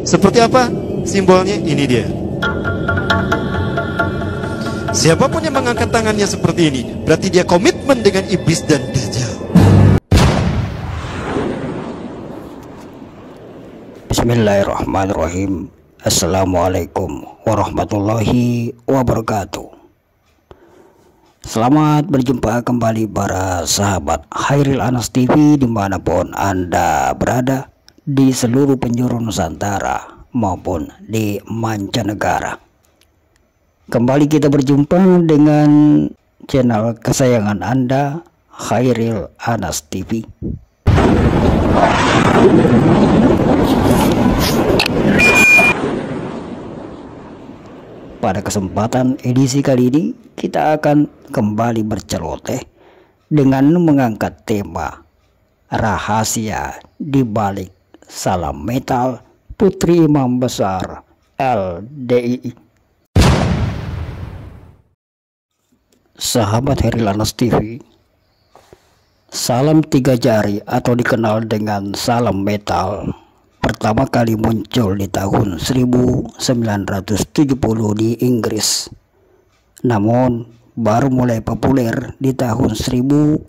Seperti apa simbolnya? Ini dia. Siapapun yang mengangkat tangannya seperti ini, berarti dia komitmen dengan iblis dan dajjal. Bismillahirrahmanirrahim. Assalamualaikum warahmatullahi wabarakatuh. Selamat berjumpa kembali para sahabat Khairil Anas TV dimanapun Anda berada di seluruh penjuru Nusantara maupun di mancanegara. Kembali kita berjumpa dengan channel kesayangan Anda, Khairil Anas TV. Pada kesempatan edisi kali ini, kita akan kembali berceloteh dengan mengangkat tema rahasia di balik salam metal Putri Imam Besar LDII. Sahabat Khairil Anas TV, salam tiga jari atau dikenal dengan salam metal pertama kali muncul di tahun 1970 di Inggris, namun baru mulai populer di tahun 1980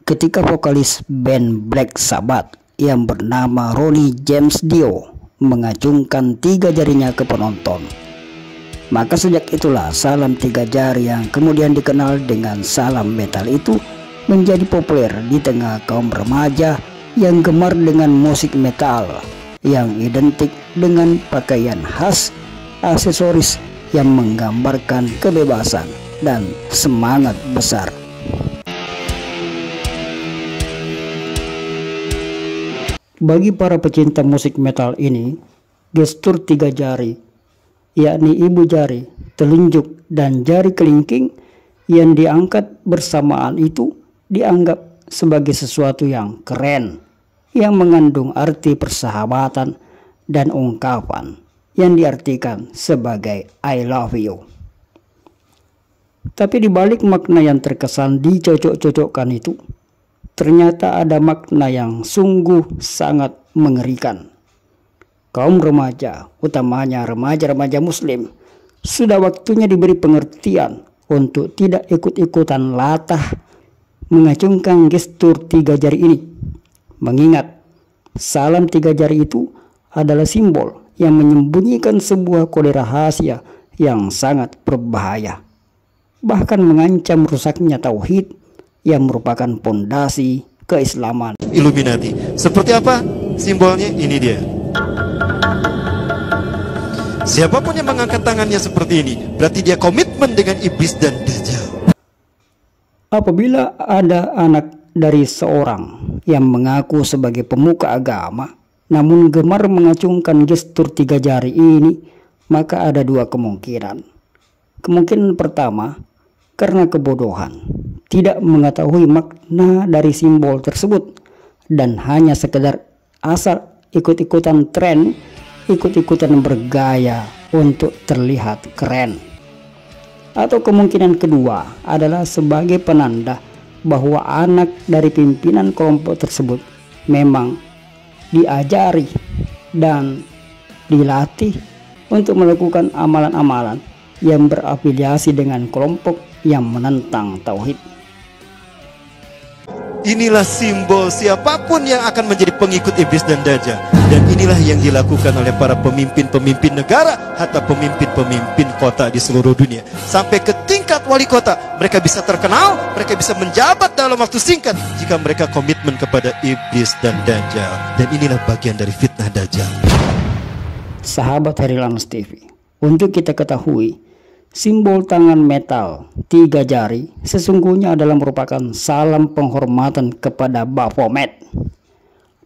ketika vokalis band Black Sabbath yang bernama Ronnie James Dio mengacungkan tiga jarinya ke penonton. Maka sejak itulah salam tiga jari yang kemudian dikenal dengan salam metal itu menjadi populer di tengah kaum remaja yang gemar dengan musik metal yang identik dengan pakaian khas, aksesoris yang menggambarkan kebebasan dan semangat besar. Bagi para pecinta musik metal ini, gestur tiga jari, yakni ibu jari, telunjuk, dan jari kelingking yang diangkat bersamaan itu dianggap sebagai sesuatu yang keren, yang mengandung arti persahabatan dan ungkapan yang diartikan sebagai I love you. Tapi di balik makna yang terkesan dicocok-cocokkan itu, ternyata ada makna yang sungguh sangat mengerikan. Kaum remaja, utamanya remaja-remaja muslim, sudah waktunya diberi pengertian untuk tidak ikut-ikutan latah mengacungkan gestur tiga jari ini. Mengingat salam tiga jari itu adalah simbol yang menyembunyikan sebuah kode rahasia yang sangat berbahaya, bahkan mengancam rusaknya tauhid yang merupakan pondasi keislaman. Illuminati. Seperti apa simbolnya? Ini dia. Siapapun yang mengangkat tangannya seperti ini, berarti dia komitmen dengan iblis dan dajjal. Apabila ada anak dari seorang yang mengaku sebagai pemuka agama namun gemar mengacungkan gestur tiga jari ini, maka ada dua kemungkinan. Kemungkinan pertama, karena kebodohan, tidak mengetahui makna dari simbol tersebut dan hanya sekedar asal ikut-ikutan tren, ikut-ikutan bergaya untuk terlihat keren. Atau kemungkinan kedua adalah sebagai penanda bahwa anak dari pimpinan kelompok tersebut memang diajari dan dilatih untuk melakukan amalan-amalan yang berafiliasi dengan kelompok yang menentang tauhid. Inilah simbol siapapun yang akan menjadi pengikut iblis dan dajjal. Dan inilah yang dilakukan oleh para pemimpin-pemimpin negara atau pemimpin-pemimpin kota di seluruh dunia. Sampai ke tingkat wali kota, mereka bisa terkenal, mereka bisa menjabat dalam waktu singkat jika mereka komitmen kepada iblis dan dajjal. Dan inilah bagian dari fitnah dajjal. Sahabat Khairil Anas TV, untuk kita ketahui, simbol tangan metal tiga jari sesungguhnya adalah merupakan salam penghormatan kepada Baphomet.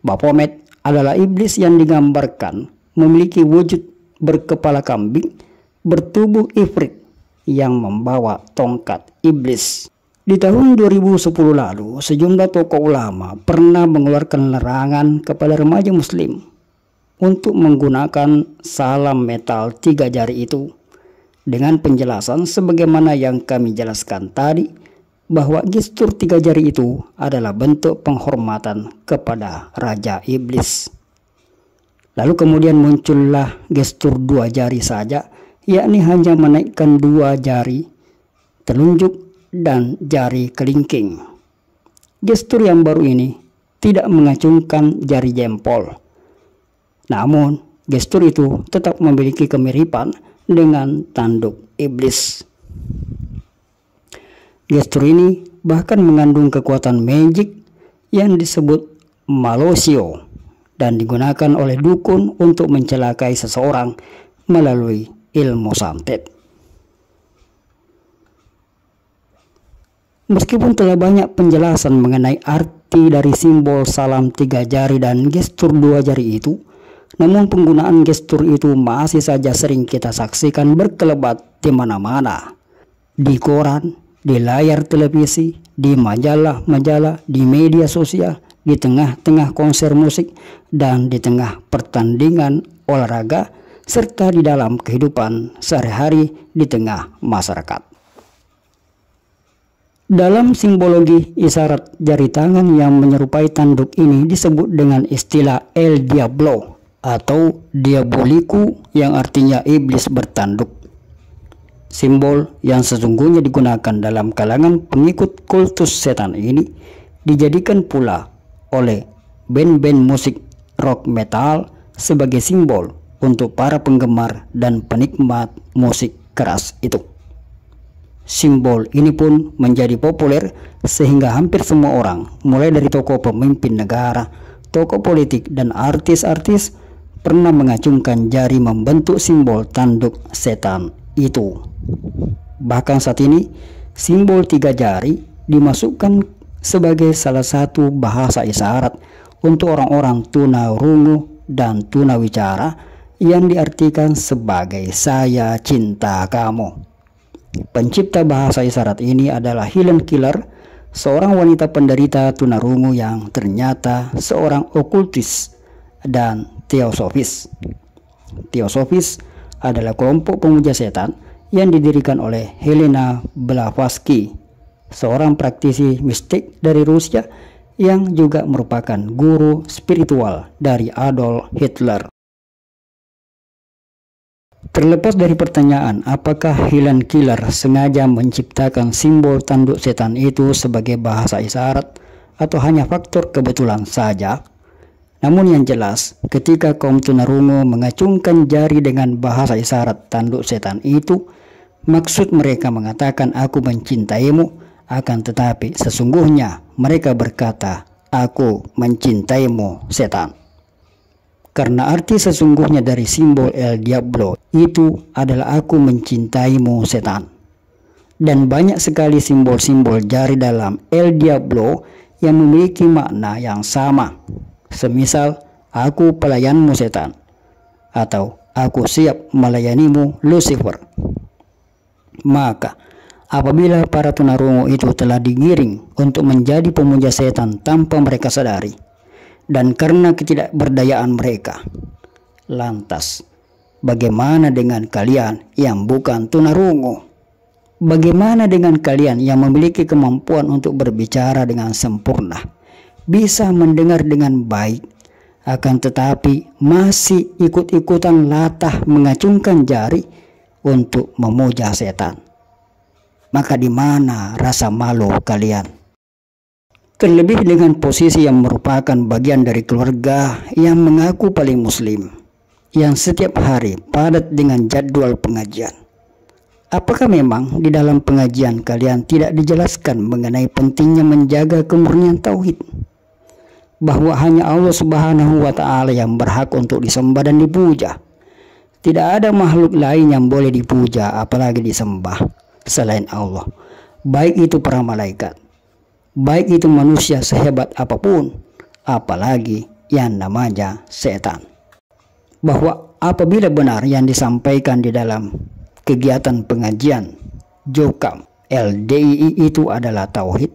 Baphomet adalah iblis yang digambarkan memiliki wujud berkepala kambing, bertubuh ifrit yang membawa tongkat iblis. Di tahun 2010 lalu, sejumlah tokoh ulama pernah mengeluarkan larangan kepada remaja muslim untuk menggunakan salam metal tiga jari itu, dengan penjelasan sebagaimana yang kami jelaskan tadi, bahwa gestur tiga jari itu adalah bentuk penghormatan kepada Raja Iblis. Lalu kemudian muncullah gestur dua jari saja, yakni hanya menaikkan dua jari telunjuk dan jari kelingking. Gestur yang baru ini tidak mengacungkan jari jempol. Namun, gestur itu tetap memiliki kemiripan dengan tanduk iblis. Gestur ini bahkan mengandung kekuatan magic yang disebut malosio dan digunakan oleh dukun untuk mencelakai seseorang melalui ilmu santet. Meskipun telah banyak penjelasan mengenai arti dari simbol salam tiga jari dan gestur dua jari itu, namun penggunaan gestur itu masih saja sering kita saksikan berkelebat di mana-mana. Di koran, di layar televisi, di majalah-majalah, di media sosial, di tengah-tengah konser musik, dan di tengah pertandingan olahraga, serta di dalam kehidupan sehari-hari di tengah masyarakat. Dalam simbologi, isyarat jari tangan yang menyerupai tanduk ini disebut dengan istilah El Diablo atau Diaboliku yang artinya iblis bertanduk. Simbol yang sesungguhnya digunakan dalam kalangan pengikut kultus setan ini dijadikan pula oleh band-band musik rock metal sebagai simbol untuk para penggemar dan penikmat musik keras itu. Simbol ini pun menjadi populer sehingga hampir semua orang, mulai dari tokoh pemimpin negara, tokoh politik, dan artis-artis pernah mengacungkan jari membentuk simbol tanduk setan itu. Bahkan saat ini, simbol tiga jari dimasukkan sebagai salah satu bahasa isyarat untuk orang-orang tunarungu dan tunawicara yang diartikan sebagai saya cinta kamu. Pencipta bahasa isyarat ini adalah Helen Keller, seorang wanita penderita tunarungu yang ternyata seorang okultis dan teosofis. Teosofis adalah kelompok pemuja setan yang didirikan oleh Helena Blavatsky, seorang praktisi mistik dari Rusia yang juga merupakan guru spiritual dari Adolf Hitler. Terlepas dari pertanyaan apakah Helen Keller sengaja menciptakan simbol tanduk setan itu sebagai bahasa isyarat atau hanya faktor kebetulan saja, namun yang jelas ketika kaum tunarungu mengacungkan jari dengan bahasa isyarat tanduk setan itu, maksud mereka mengatakan aku mencintaimu, akan tetapi sesungguhnya mereka berkata aku mencintaimu setan. Karena arti sesungguhnya dari simbol El Diablo itu adalah aku mencintaimu setan. Dan banyak sekali simbol-simbol jari dalam El Diablo yang memiliki makna yang sama. Semisal aku pelayanmu setan, atau aku siap melayanimu Lucifer. Maka apabila para tunarungu itu telah digiring untuk menjadi pemuja setan tanpa mereka sadari, dan karena ketidakberdayaan mereka, lantas bagaimana dengan kalian yang bukan tunarungu? Bagaimana dengan kalian yang memiliki kemampuan untuk berbicara dengan sempurna, bisa mendengar dengan baik, akan tetapi masih ikut-ikutan latah mengacungkan jari untuk memuja setan? Maka di mana rasa malu kalian? Terlebih dengan posisi yang merupakan bagian dari keluarga yang mengaku paling muslim, yang setiap hari padat dengan jadwal pengajian. Apakah memang di dalam pengajian kalian tidak dijelaskan mengenai pentingnya menjaga kemurnian tauhid? Bahwa hanya Allah Subhanahu wa Ta'ala yang berhak untuk disembah dan dipuja. Tidak ada makhluk lain yang boleh dipuja apalagi disembah selain Allah, baik itu para malaikat, baik itu manusia sehebat apapun, apalagi yang namanya setan. Bahwa apabila benar yang disampaikan di dalam kegiatan pengajian Jokam LDII itu adalah tauhid,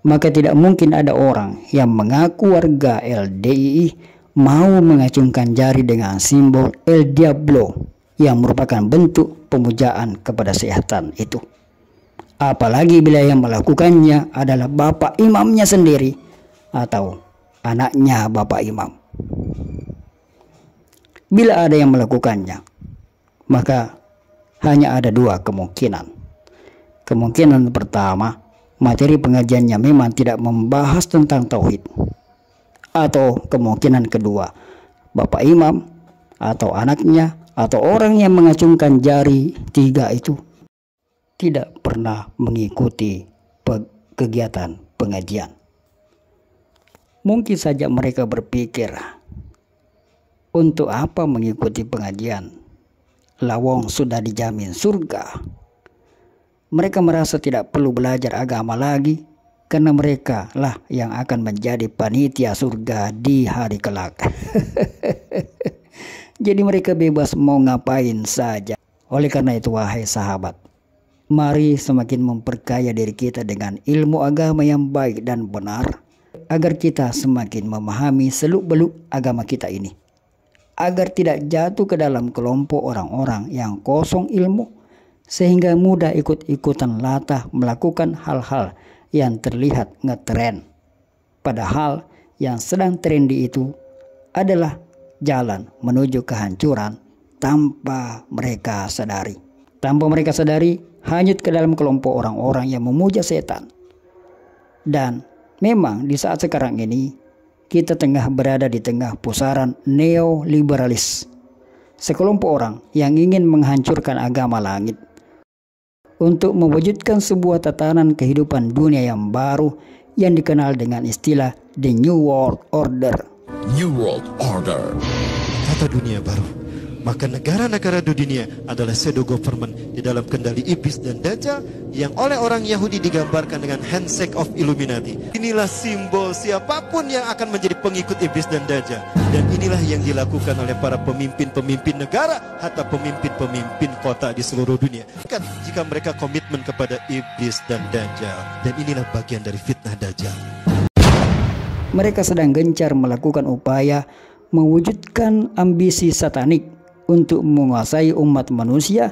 maka tidak mungkin ada orang yang mengaku warga LDII mau mengacungkan jari dengan simbol El Diablo yang merupakan bentuk pemujaan kepada setan itu. Apalagi bila yang melakukannya adalah bapak imamnya sendiri atau anaknya bapak imam. Bila ada yang melakukannya, maka hanya ada dua kemungkinan. Kemungkinan pertama, materi pengajiannya memang tidak membahas tentang tauhid. Atau kemungkinan kedua, bapak imam atau anaknya atau orang yang mengacungkan jari 3 itu tidak pernah mengikuti kegiatan pengajian. Mungkin saja mereka berpikir, untuk apa mengikuti pengajian? Lawong sudah dijamin surga. Mereka merasa tidak perlu belajar agama lagi, karena mereka lah yang akan menjadi panitia surga di hari kelak. Jadi mereka bebas mau ngapain saja. Oleh karena itu, wahai sahabat, mari semakin memperkaya diri kita dengan ilmu agama yang baik dan benar, agar kita semakin memahami seluk-beluk agama kita ini, agar tidak jatuh ke dalam kelompok orang-orang yang kosong ilmu, sehingga mudah ikut-ikutan latah melakukan hal-hal yang terlihat ngetren. Padahal yang sedang trendy itu adalah jalan menuju kehancuran tanpa mereka sadari. Tanpa mereka sadari, hanyut ke dalam kelompok orang-orang yang memuja setan. Dan memang di saat sekarang ini, kita tengah berada di tengah pusaran neoliberalis. Sekelompok orang yang ingin menghancurkan agama langit untuk mewujudkan sebuah tatanan kehidupan dunia yang baru yang dikenal dengan istilah The New World Order. New World Order. Kata dunia baru, maka negara-negara di dunia adalah pseudo government di dalam kendali iblis dan dajjal yang oleh orang Yahudi digambarkan dengan handshake of Illuminati. Inilah simbol siapapun yang akan menjadi pengikut iblis dan dajjal, dan inilah yang dilakukan oleh para pemimpin-pemimpin negara atau pemimpin-pemimpin kota di seluruh dunia. Kan jika mereka komitmen kepada iblis dan dajjal, dan inilah bagian dari fitnah dajjal. Mereka sedang gencar melakukan upaya mewujudkan ambisi satanik untuk menguasai umat manusia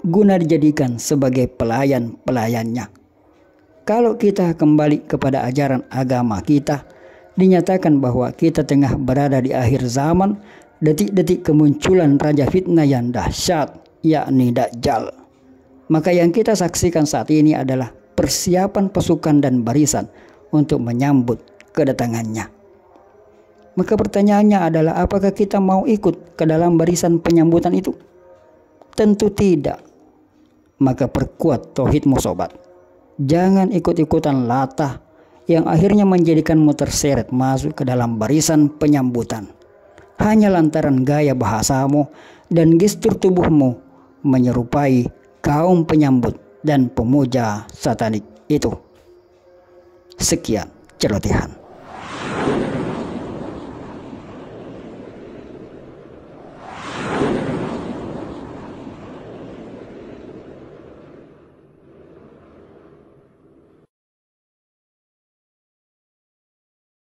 guna dijadikan sebagai pelayan-pelayannya. Kalau kita kembali kepada ajaran agama kita, dinyatakan bahwa kita tengah berada di akhir zaman, detik-detik kemunculan raja fitnah yang dahsyat, yakni Dajjal. Maka yang kita saksikan saat ini adalah persiapan pasukan dan barisan untuk menyambut kedatangannya. Maka pertanyaannya adalah, apakah kita mau ikut ke dalam barisan penyambutan itu? Tentu tidak. Maka perkuat tauhidmu sobat. Jangan ikut-ikutan latah yang akhirnya menjadikanmu terseret masuk ke dalam barisan penyambutan hanya lantaran gaya bahasamu dan gestur tubuhmu menyerupai kaum penyambut dan pemuja satanik itu. Sekian celotehan.